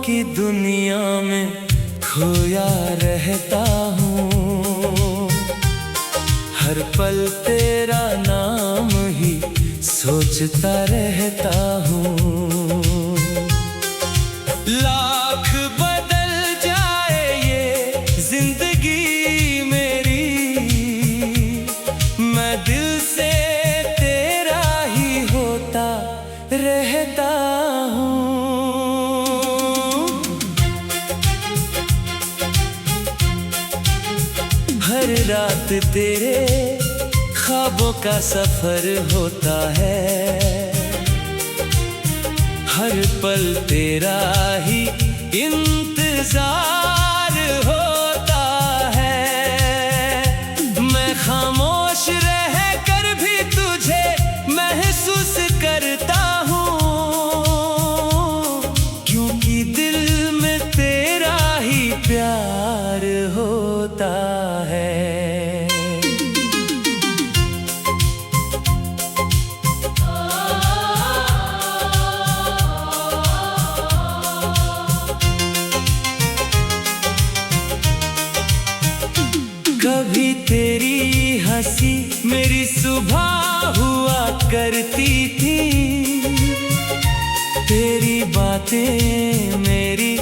की दुनिया में खोया रहता हूँ। हर पल तेरा नाम ही सोचता रहता हूँ। लाख बदल जाए ये जिंदगी मेरी, मैं दिल से तेरा ही होता रहता हूँ। हर रात तेरे ख्वाबों का सफर होता है, हर पल तेरा ही इंतजार होता है। मैं खामोश रह कर भी तुझे महसूस करता हूँ, क्योंकि दिल में तेरा ही प्यार होता है। कभी तेरी हंसी मेरी सुबह हुआ करती थी, तेरी बातें मेरी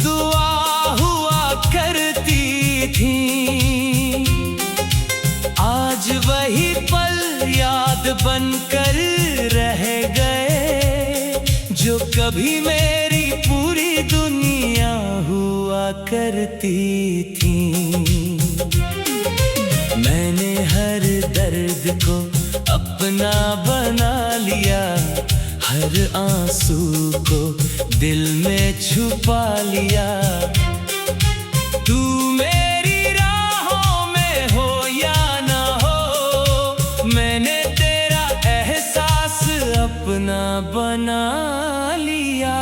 दुआ हुआ करती थी। आज वही पल याद बनकर रह गए, जो कभी मेरी पूरी दुनिया हुआ करती थी। मैंने हर दर्द को अपना बना लिया, हर आंसू को दिल में छुपा लिया। तू मेरी राहों में हो या ना हो, मैंने तेरा एहसास अपना बना लिया।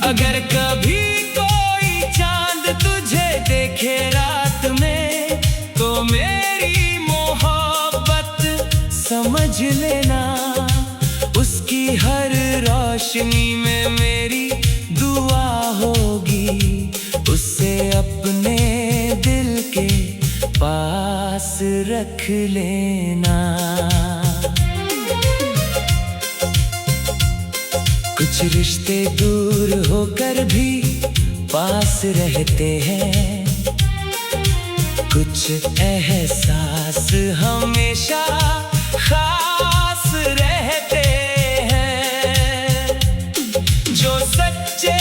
अगर कभी कोई चांद तुझे देखे रात में, तो मेरी मोहब्बत समझ लेना। उसकी हर रोशनी में मेरी दुआ होगी, उसे अपने दिल के पास रख लेना। कुछ रिश्ते दूर होकर भी पास रहते हैं, कुछ एहसास हमेशा खास रहते हैं। जो सच्चे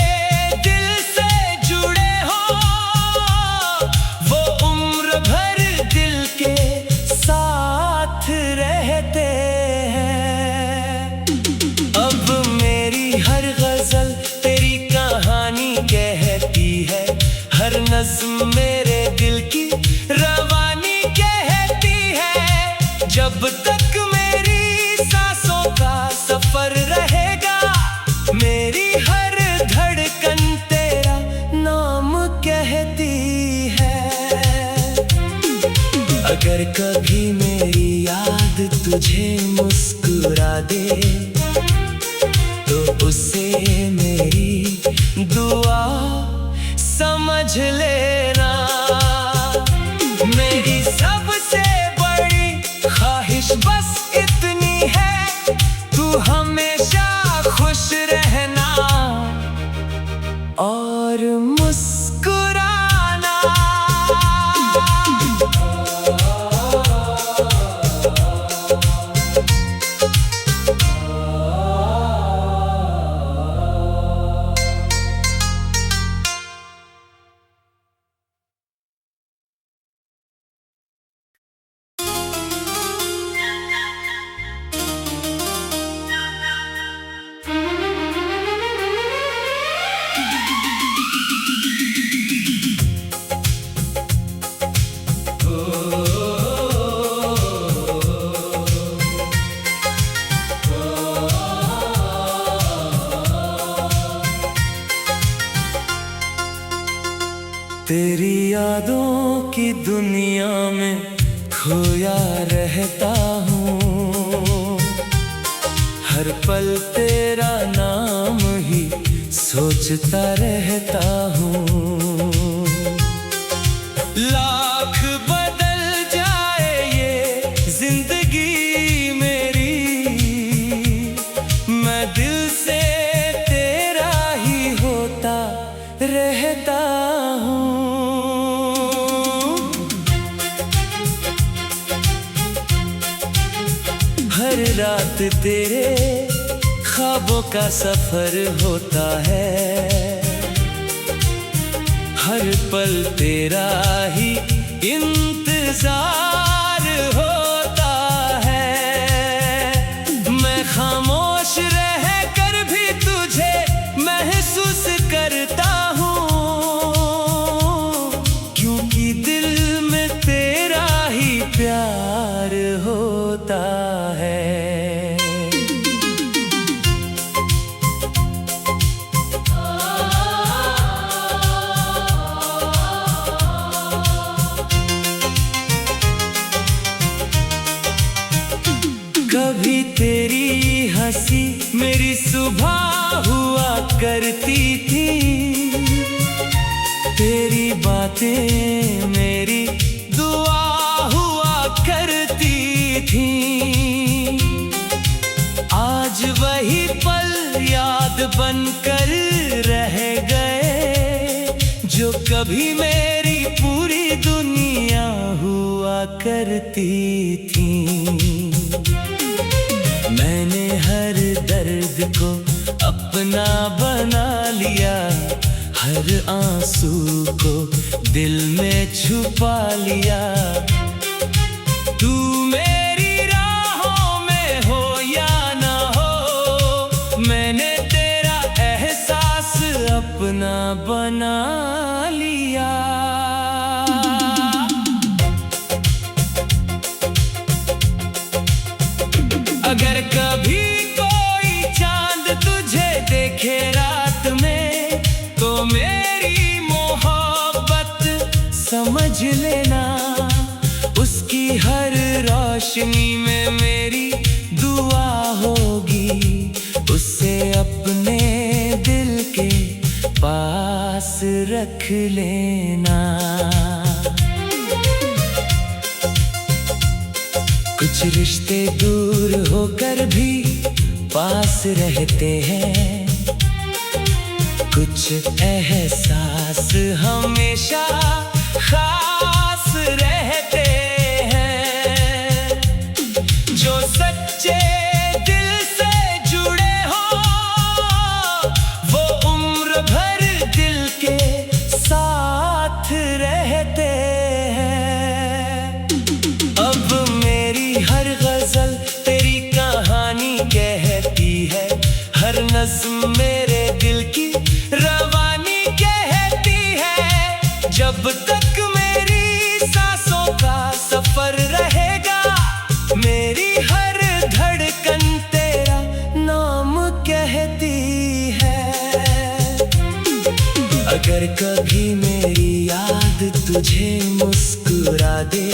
दिल से जुड़े हो, वो उम्र भर दिल के साथ रहते हैं। अब मेरी हर गजल तेरी कहानी कहती है, हर नज़्म मेरे दिल की रवानी कहती है। जब तक मेरी सांसों का सफर रहेगा, मेरी हर धड़कन तेरा नाम कहती है। अगर कभी मेरी याद तुझे मुस्कुरा दे, तो उसे मेरी दुआ समझ लेना। मेरी सबसे बड़ी ख्वाहिश बस इतनी है, तू हमेशा खुश रहना और मुस्कुराना। तेरी यादों की दुनिया में खोया रहता हूँ। हर पल तेरा नाम ही सोचता रहता हूँ। लाख बदल जाए ये जिंदगी मेरी, मैं दिल से तेरा ही होता रहता हूँ। हर रात तेरे ख्वाबों का सफर होता है, हर पल तेरा ही इंतजार होता है। मैं खामोश रह कर भी तुझे महसूस करता हूँ, क्योंकि दिल में तेरा ही प्यार होता है। कभी तेरी हंसी मेरी सुबह हुआ करती थी, तेरी बातें मेरी दुआ हुआ करती थी। आज वही पल याद बनकर रह गए, जो कभी मेरी पूरी दुनिया हुआ करती थी। मैंने हर दर्द को अपना बना लिया, हर आंसू को दिल में छुपा लिया। तू मेरी राहों में हो या ना हो, मैंने तेरा एहसास अपना बना लिया। अगर कभी कोई चांद तुझे देखे रात में, तो मेरी मोहब्बत समझ लेना, उसकी हर रोशनी में मेरी दुआ होगी। उसे अपने दिल के पास रख लेना। कुछ रिश्ते दूर होकर भी पास रहते हैं, कुछ एहसास हमेशा खास रहते हैं। जो सच्चे दिल से जुड़े हो, वो उम्र भर दिल के साथ रहते हैं। अब मेरी हर गजल तेरी कहानी कहती है, हर नज़्म मेरे दिल की रवानी कहती है। जब तक मेरी सांसों का सफर रहेगा, मेरी हर धड़कन तेरा नाम कहती है। अगर कभी मेरी याद तुझे मुस्कुरा दे,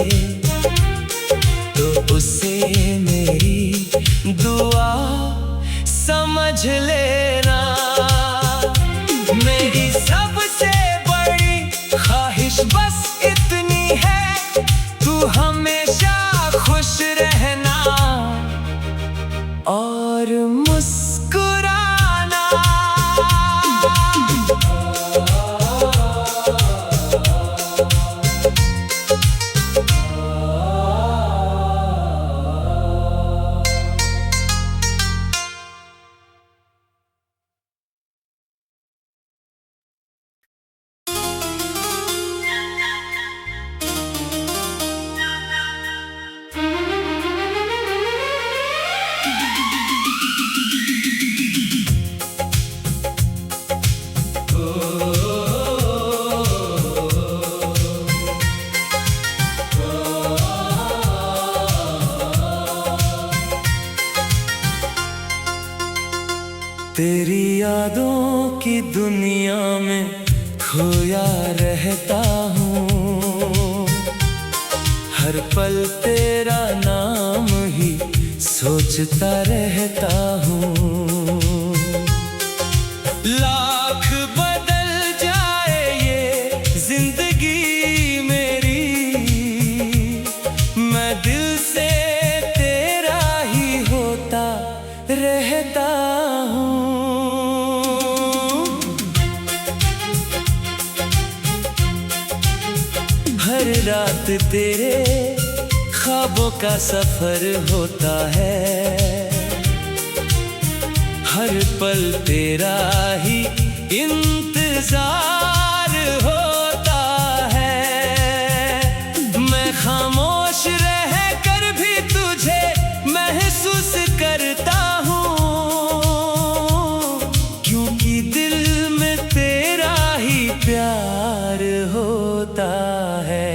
तो उसे मेरी दुआ समझ लेना। मेरी सबसे बड़ी ख्वाहिश बस इतनी है, तू हमेशा खुश रहना और मुस्कुराना। तेरी यादों की दुनिया में खोया रहता हूँ, हर पल तेरा नाम ही सोचता रहता हूँ। लाख बदल जाए ये जिंदगी मेरी, मैं दिल से तेरा ही होता रहता हूँ। हर रात तेरे ख्वाबों का सफर होता है, हर पल तेरा ही इंतजार होता है। मैं खामोश रह कर भी तुझे महसूस करता हूँ, क्योंकि दिल में तेरा ही प्यार होता है।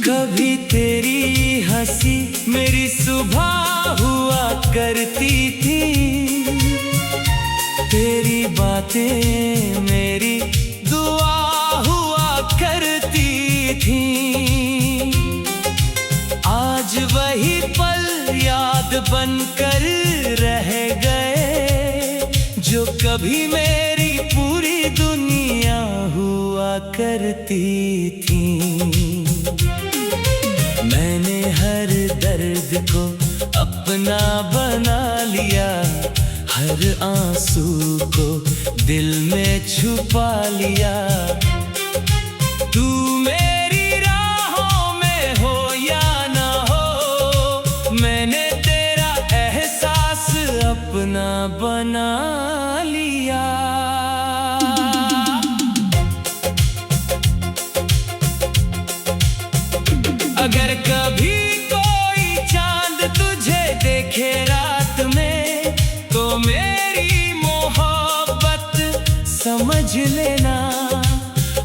कभी तेरी हंसी मेरी सुबह हुआ करती थी, तेरी बातें मेरी दुआ हुआ करती थी। आज वही पल याद बनकर रह गए, जो कभी मेरी पूरी दुनिया हुआ करती थी। मैंने हर दर्द को अपना बना लिया, हर आंसू को दिल में छुपा लिया। तू मेरी राहों में हो या ना हो, मैंने तेरा एहसास अपना बना लिया। अगर कभी कोई चांद तुझे देखे रात में, तो मेरी मोहब्बत समझ लेना।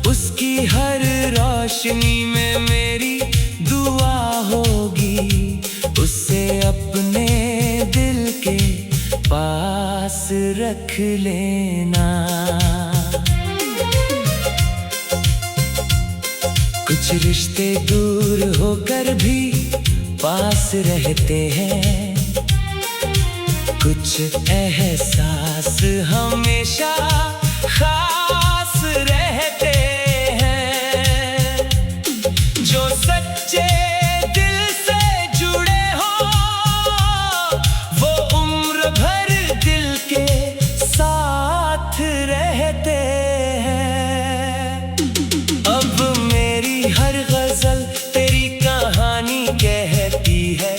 उसकी हर रोशनी में मेरी दुआ होगी, उसे अपने दिल के पास रख लेना। कुछ रिश्ते दूर होकर भी पास रहते हैं, कुछ एहसास हमेशा खास रहते हैं। जो सच्चे दिल से जुड़े हो, वो उम्र भर दिल के साथ रहते हैं। अब मेरी हर गजल तेरी कहानी कहती है,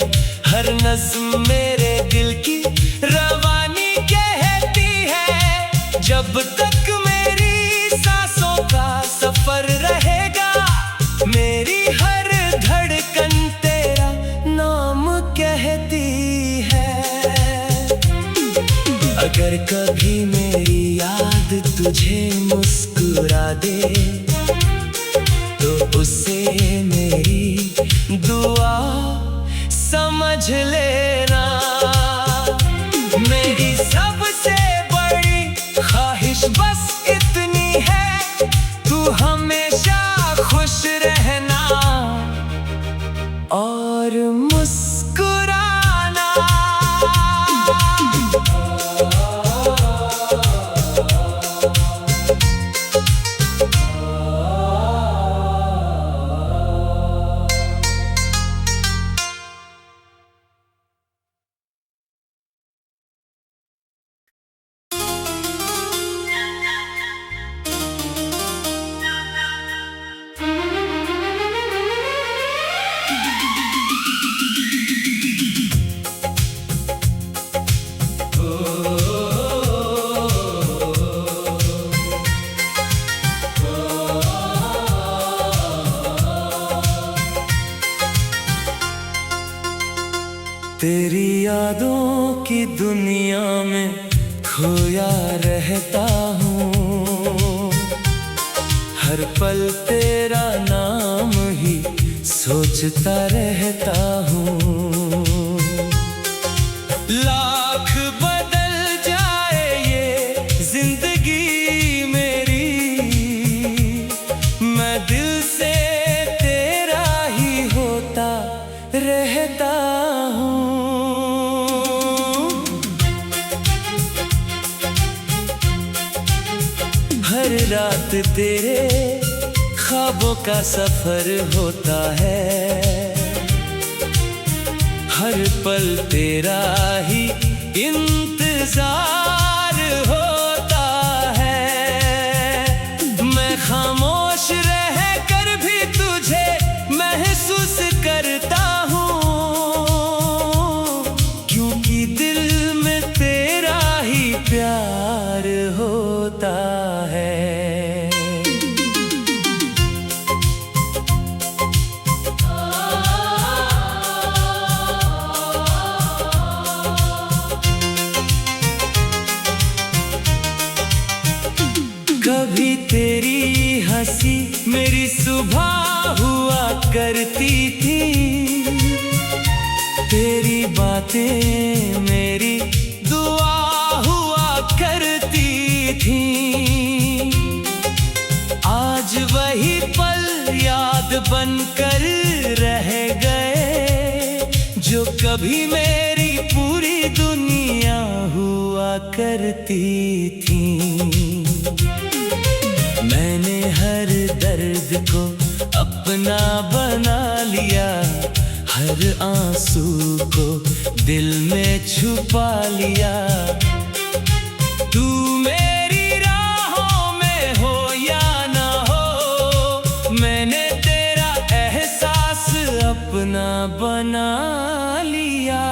हर नज़्म मेरे दिल की रवानी कहती है। जब तक मेरी सांसों का सफर रहेगा, मेरी हर धड़कन तेरा नाम कहती है। अगर कभी मेरी याद तुझे मुस्कुरा दे, तो उसे मेरी दुआ समझ लेना। मेरी सबसे बड़ी ख्वाहिश बस इतनी है, तू हमेशा खुश रहना और मुस्कुराना। तेरी यादों की दुनिया में खोया रहता हूँ, हर पल तेरा नाम ही सोचता रहता हूँ। हर रात तेरे ख्वाबों का सफर होता है, हर पल तेरा ही इंतजार होता है। मैं खामोश रह कर भी तुझे महसूस करता हूँ, क्योंकि दिल में तेरा ही प्यार होता है। कभी तेरी हंसी मेरी सुबह हुआ करती थी, तेरी बातें मेरी दुआ हुआ करती थी। आज वही पल याद बनकर रह गए, जो कभी मेरी पूरी दुनिया हुआ करती थी। मैंने हर दर्द को अपना बना लिया, हर आंसू को दिल में छुपा लिया। तू मेरी राहों में हो या ना हो, मैंने तेरा एहसास अपना बना लिया।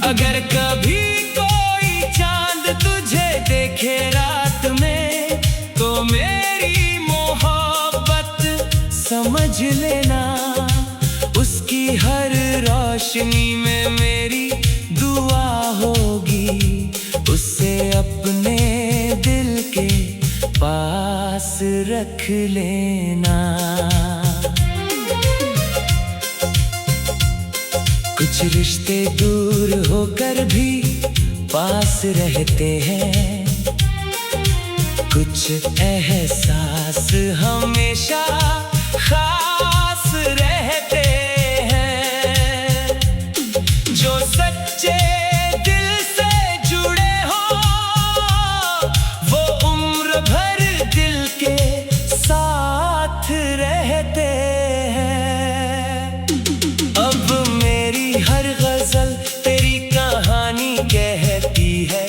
अगर कभी कोई चांद तुझे देखे रात में, तो मेरी मोहब्बत समझ लेना, उसकी हर रोशनी में मेरी दुआ होगी। उसे अपने दिल के पास रख लेना। कुछ रिश्ते दूर होकर भी पास रहते हैं, कुछ एहसास हमेशा खास रहते हैं। जो सच्चे दिल से जुड़े हो, वो उम्र भर दिल के साथ रहते हैं। अब मेरी हर गजल तेरी कहानी कहती है,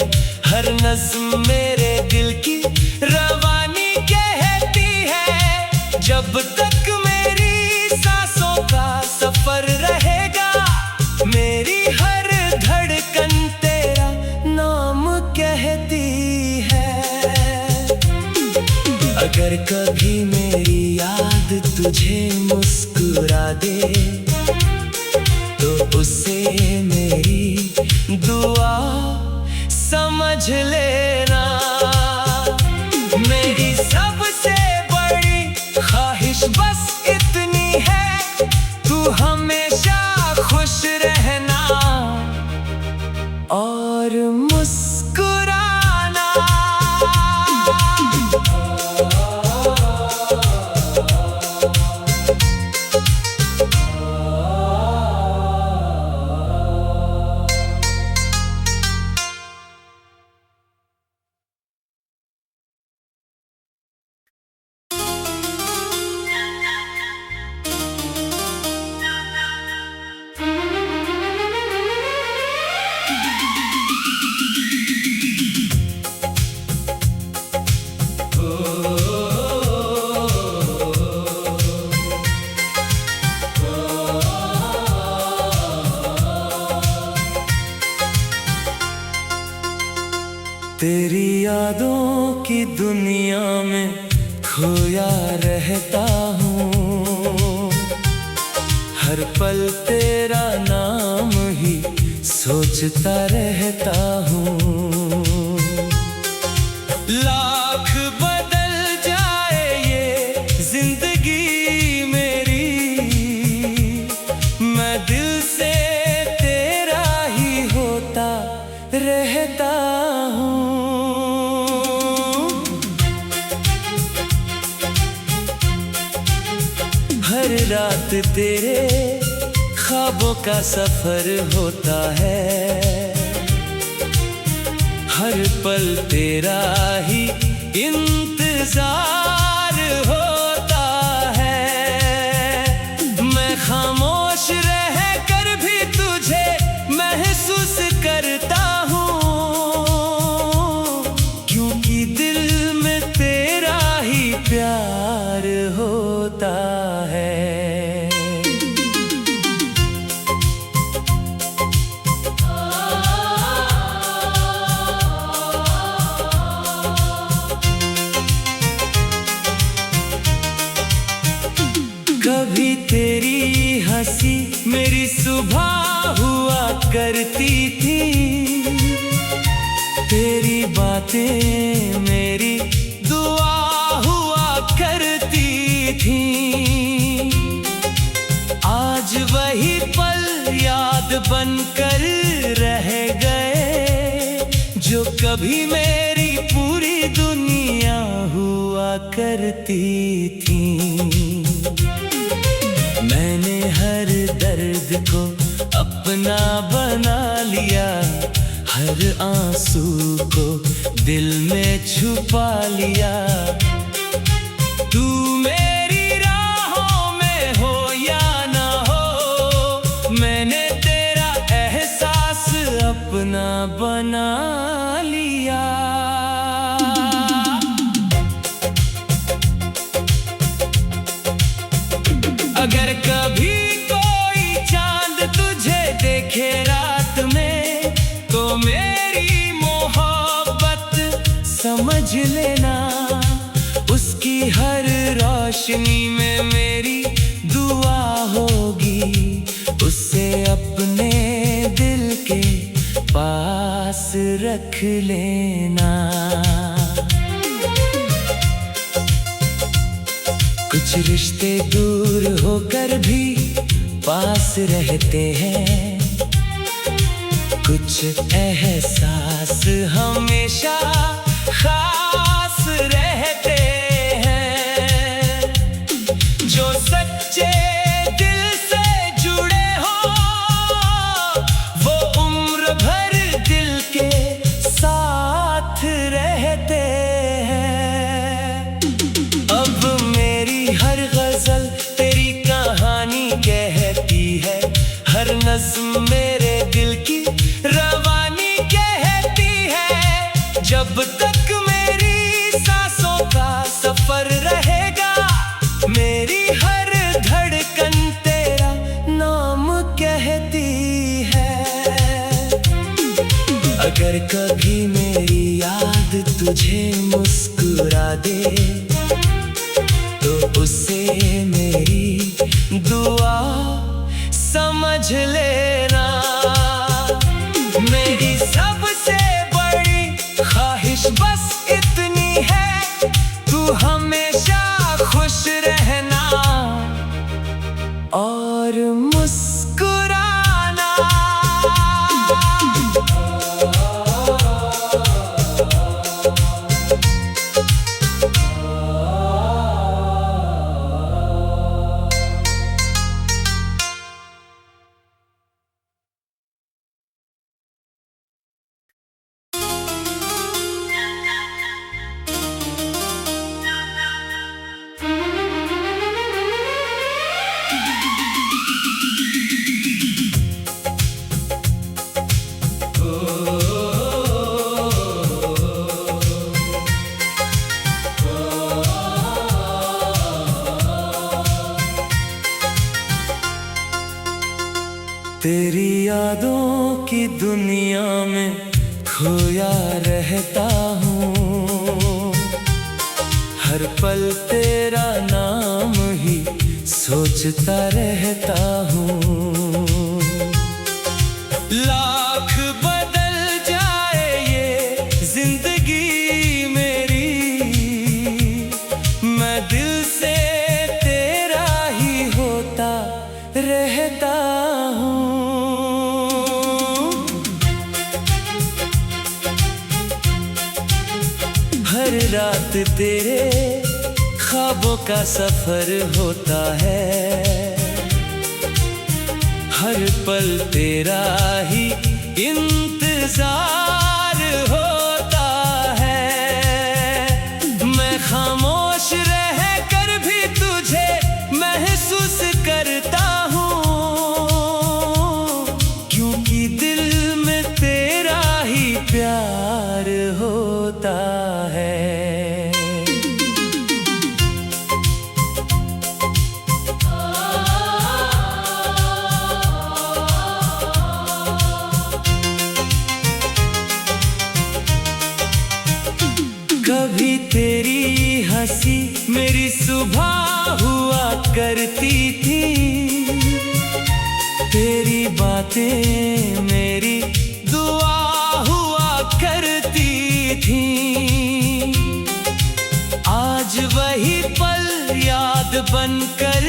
हर नज़्म मेरे दिल की रवानी कहती है। जब तक मेरी सांसों का सफर रहेगा, मेरी हर धड़कन तेरा नाम कहती है। अगर कभी मेरी याद तुझे मुस्कुरा दे, तो उसे मेरी दुआ समझ लेना। मेरी सबसे बड़ी ख्वाहिश बस इतनी है, तू हमेशा खुश रहना और मुस्कुराना। तेरी यादों की दुनिया में खोया रहता हूँ, हर पल तेरा नाम ही सोचता रहता हूँ। लाख बदल जाए ये जिंदगी मेरी, मैं दिल से तेरा ही होता रहता हूँ। हर रात तेरे ख्वाबों का सफर होता है, हर पल तेरा ही इंतजार होता है। मैं खामोश रह कर भी तुझे महसूस करता हूँ, क्योंकि दिल में तेरा ही प्यार होता है। कभी तेरी हंसी मेरी सुबह हुआ करती थी, तेरी बातें मेरी दुआ हुआ करती थी। आज वही पल याद बनकर रह गए, जो कभी मेरी पूरी दुनिया हुआ करती थी। मैंने हर दर्द को अपना बना लिया, हर आंसू को दिल में छुपा लिया। तू मेरी राहों में हो या ना हो, मैंने तेरा एहसास अपना बना लिया। अगर कभी कोई चांद तुझे देखे रात में, तो मेरी मोहब्बत समझ लेना। उसकी हर रोशनी में मेरी दुआ होगी, उसे अपने दिल के पास रख लेना। कुछ रिश्ते दूर होकर भी पास रहते हैं, कुछ एहसास हमेशा खास रहते हैं। जो सच्चे दिल से जुड़े हो, वो उम्र भर दिल के साथ रहते हैं। अब हर गजल तेरी कहानी कहती है, हर नज़्म मेरे दिल की रवानी कहती है। जब तक मेरी सांसों का सफर रहेगा, मेरी हर धड़कन तेरा नाम कहती है। अगर कभी मेरी याद तुझे मुस्कुरा दे, तो उसे मेरी दुआ समझ लेना। मेरी सबसे बड़ी ख्वाहिश बस इतनी है, तू हमेशा खुश रहना और मुस्कुराना। तेरी यादों की दुनिया में खोया रहता हूँ, हर पल तेरा नाम ही सोचता रहता हूँ। लाख बदल जाए ये जिंदगी मेरी, मैं दिल से तेरा ही होता रहता हूँ। हर रात तेरे ख्वाबों का सफर होता है, हर पल तेरा ही इंतजार होता है। मैं खामोश रह कर भी तुझे महसूस करता हूँ, क्योंकि दिल में तेरा ही प्यार होता है। कभी तेरी हंसी मेरी सुबह हुआ करती थी, तेरी बातें मेरी दुआ हुआ करती थी। आज वही पल याद बनकर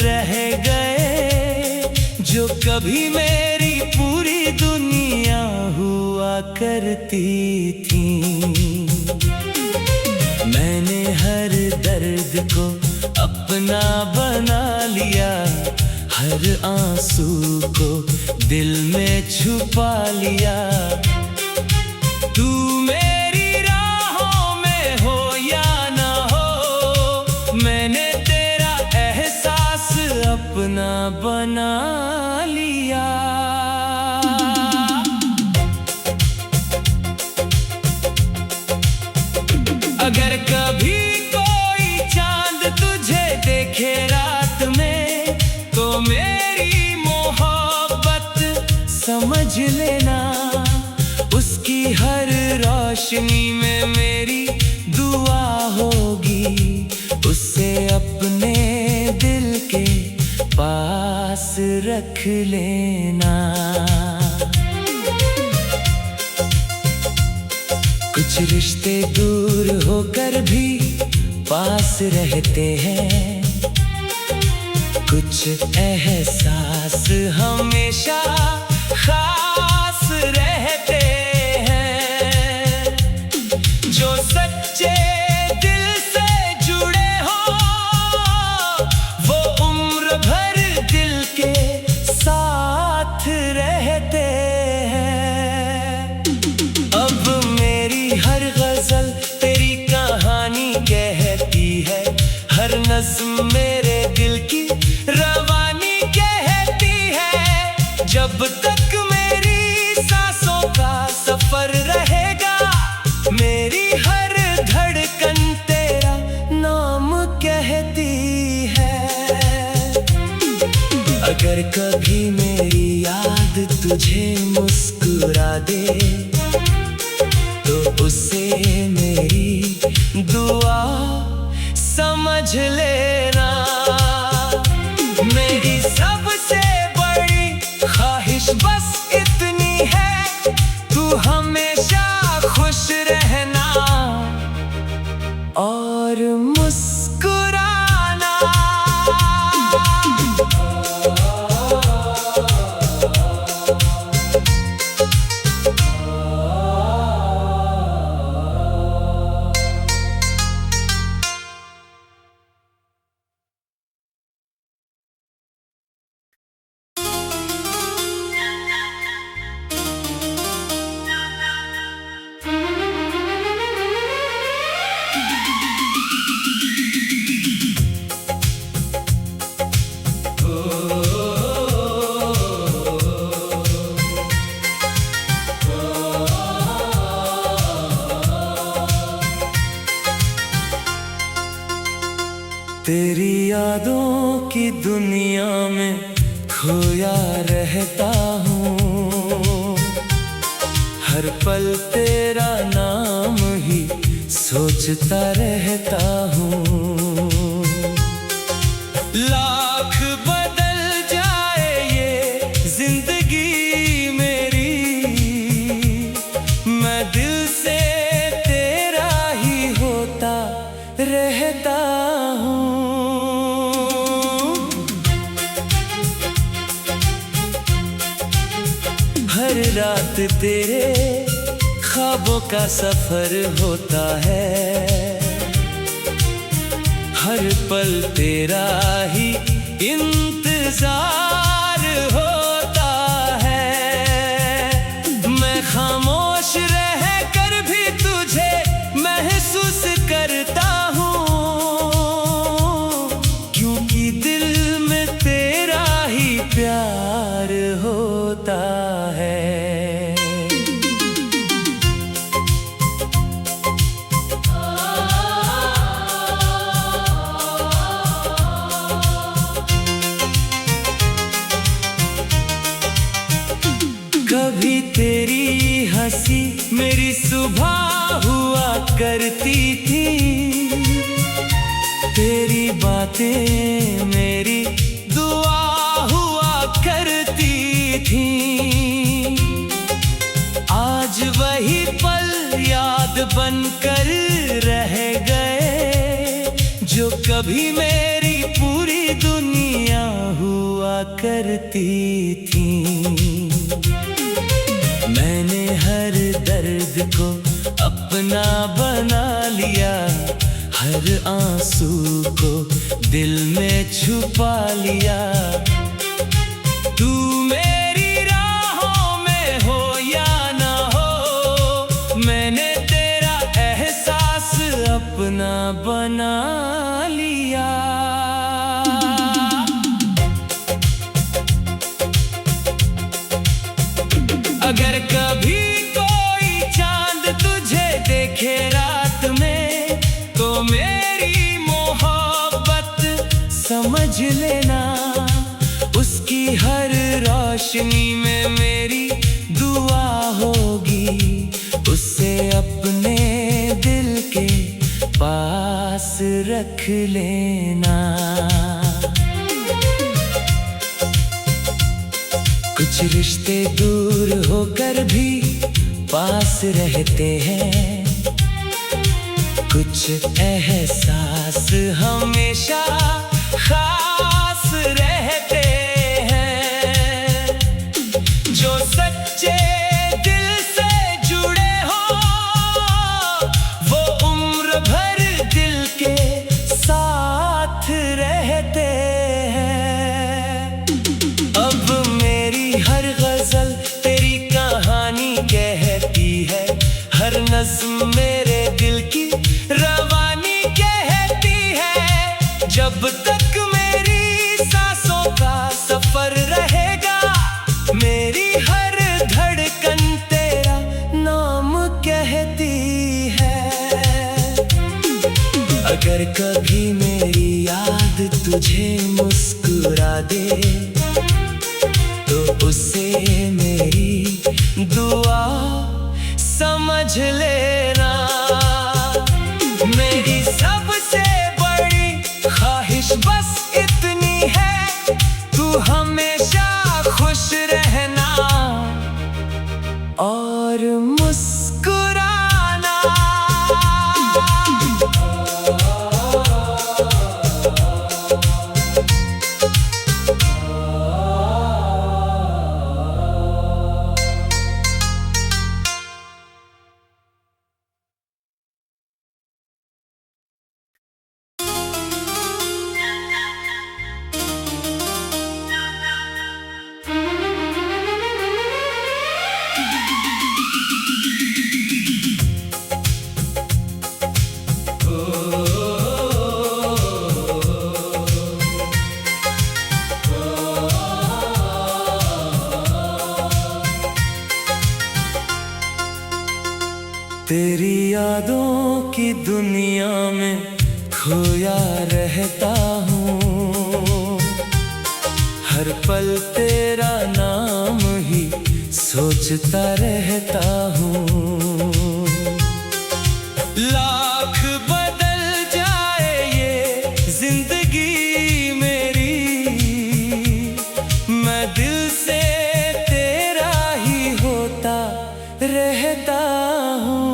रह गए, जो कभी मेरी पूरी दुनिया हुआ करती थी। मैंने हर दर्द को अपना बना लिया, हर आंसू को दिल में छुपा लिया। तू मेरी राहों में हो या ना हो, मैंने तेरा एहसास अपना बना लिया। अगर कभी कोई चांद तुझे देखे रात में, तो मेरी मोहब्बत समझ लेना। उसकी हर रोशनी में मेरी दुआ होगी, उसे अपने दिल के पास रख लेना। कुछ रिश्ते दूर होकर भी पास रहते हैं, कुछ एहसास हमेशा खास रहते हैं। जो सच्चे दिल से जुड़े हो, वो उम्र भर दिल के साथ रहते हैं। अब मेरी हर गजल तेरी कहानी कहती है, हर नज़्म मेरे दिल की रवानी कहती है। जब तक मेरी सांसों का सफर रहेगा, मेरी हर धड़कन तेरा नाम कहती है। अगर कभी मेरी याद तुझे मुस्कुरा दे, तो उसे मेरी दुआ समझ लेना। मेरी सबसे बड़ी ख्वाहिश बस इतनी है, तू हमेशा खुश रहना और मुस्कुराना। तेरी यादों की दुनिया में खोया रहता हूँ, हर पल तेरा नाम ही सोचता रहता हूँ। लाख बदल जाए ये जिंदगी मेरी, मैं दिल से तेरा ही होता रहता हूँ। हर रात तेरे ख्वाबों का सफर होता है, हर पल तेरा ही इंतजार होता होता है। कभी तेरी हंसी मेरी सुबह हुआ करती थी, तेरी बातें मेरी दुआ हुआ करती थी। आज वही पल याद बनकर रह गए, जो कभी मेरी पूरी दुनिया हुआ करती थी। मैंने हर दर्द को अपना बना लिया, हर आंसू को दिल में छुपा लिया। तू मेरी राहों में हो या ना हो, मैंने तेरा एहसास अपना बना लिया। अगर कभी कोई चांद तुझे देखे रात में, तो मेरी मोहब्बत समझ लेना। उसकी हर रोशनी में मेरी दुआ होगी, उसे अपने दिल के पास रख लेना। कुछ रिश्ते दूर होकर भी पास रहते हैं, कुछ एहसास हमेशा खास रहते हैं। जो सच्चे दिल से जुड़े हो, वो उम्र भर दिल के साथ रहते हैं। अब मेरी हर गजल तेरी कहानी कहती है, हर नज़्म मेरे दिल की रवानी कहती है। जब तक मेरी सांसों का सफर रहेगा, मेरी हर धड़कन तेरा नाम कहती है। अगर कभी मेरी याद तुझे मुस्कुरा दे, तो उसे मेरी दुआ समझ लेना। मेरी सबसे बड़ी ख्वाहिश बस इतनी है, तू हमेशा खुश रहना और मुस्कुराना। तेरी यादों की दुनिया में खोया रहता हूँ, हर पल तेरा नाम ही सोचता रहता हूँ। लाख बदल जाए ये जिंदगी मेरी, मैं दिल से तेरा ही होता रहता हूँ।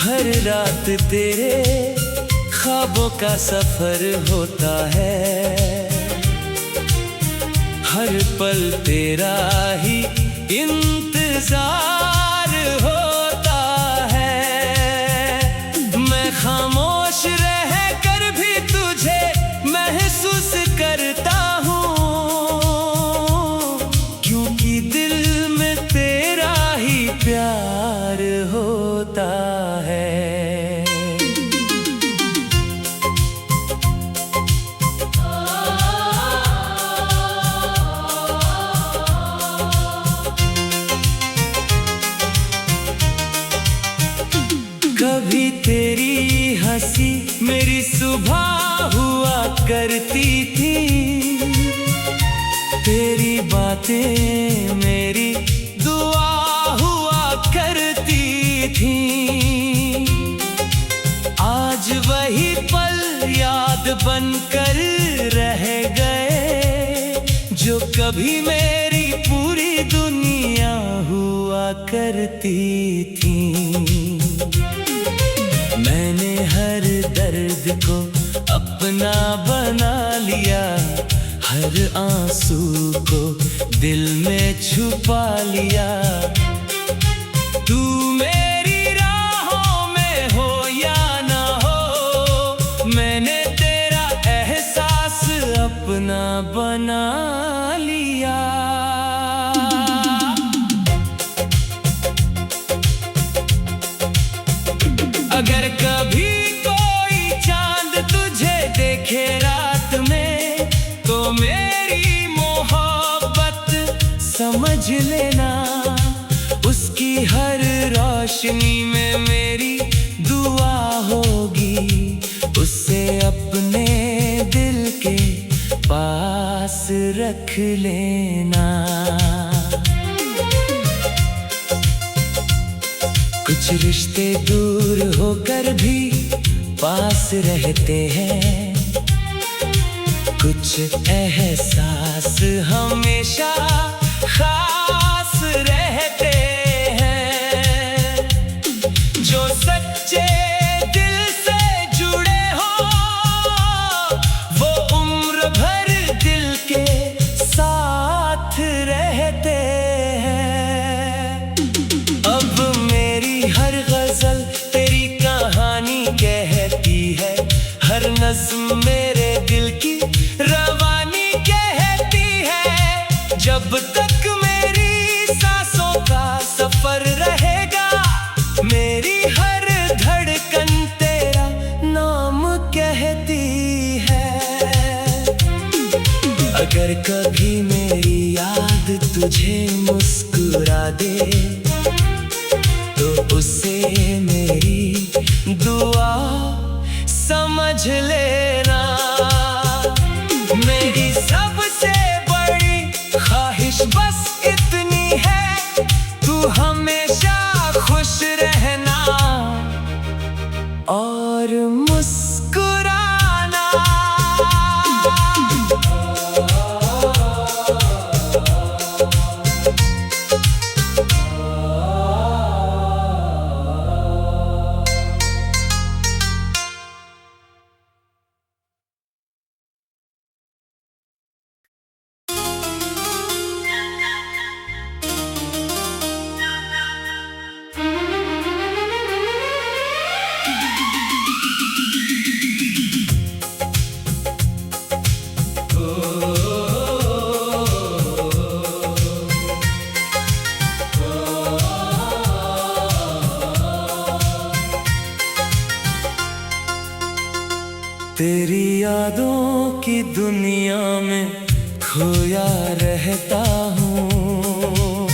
हर रात तेरे ख्वाबों का सफर होता है, हर पल तेरा ही इंतजार होता है। मैं खामोश रह कर भी तुझे महसूस करता हूँ, क्योंकि दिल में तेरा ही प्यार होता है। हंसी मेरी सुबह हुआ करती थी, तेरी बातें मेरी दुआ हुआ करती थी। आज वही पल याद बनकर रह गए, जो कभी मेरी पूरी दुनिया हुआ करती थी। मैंने हर दर्द को अपना बना लिया, हर आंसू को दिल में छुपा लिया। तू मेरी राहों में हो या ना हो, मैंने तेरा एहसास अपना बना लिया। अगर कभी कोई चांद तुझे देखे रात में, तो मेरी मोहब्बत समझ लेना। उसकी हर रोशनी में मेरी दुआ होगी, उसे अपने दिल के पास रख लेना। कुछ रिश्ते दूर होकर भी पास रहते हैं, कुछ एहसास हमेशा खास रहते हैं। जो सच्चे दिल से जुड़े हो, वो उम्र भर दिल के साथ रहते हैं। अब मेरी हर गजल तेरी कहानी कहती है, हर नज़्म मेरे दिल की रवानी कहती है। जब तक मेरी सांसों का सफर रहेगा, मेरी हर धड़कन तेरा नाम कहती है। अगर कभी मेरी याद तुझे मुस्कुरा दे, तो उसे मेरी दुआ समझ लेना। मेरी सबसे बड़ी ख्वाहिश बस इतनी है, तू हमेशा खुश रहना और मुस्कुराना। तेरी यादों की दुनिया में खोया रहता हूँ,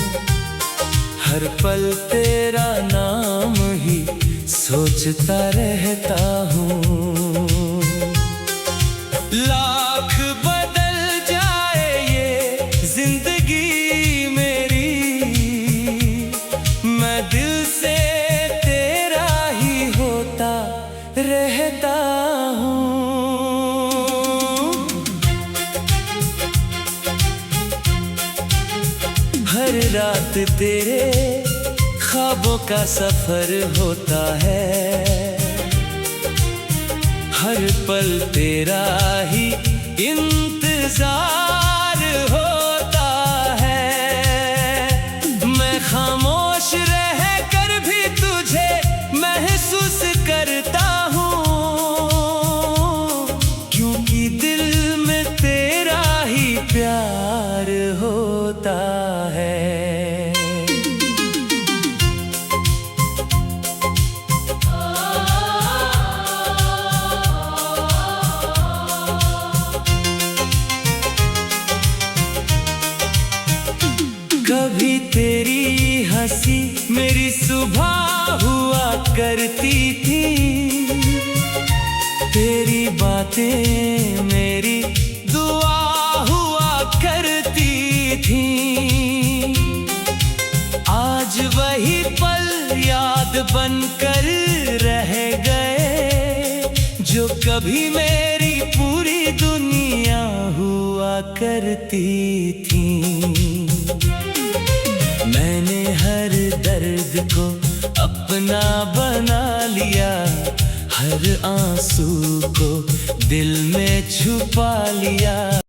हर पल तेरा नाम ही सोचता रहता हूँ। लाख बदल जाए ये जिंदगी मेरी, मैं दिल से तेरा ही होता रहता हूँ। हर रात तेरे ख्वाबों का सफर होता है, हर पल तेरा ही इंतजार होता है। मैं खामोश रह कर भी तुझे महसूस करता हूँ, क्योंकि दिल में तेरा ही प्यार होता है। कभी तेरी हंसी मेरी सुबह हुआ करती थी, बातें मेरी दुआ हुआ करती थी। आज वही पल याद बनकर रह गए, जो कभी मेरी पूरी दुनिया हुआ करती थी। मैंने हर दर्द को अपना बना लिया, हर आंसू को दिल में छुपा लिया।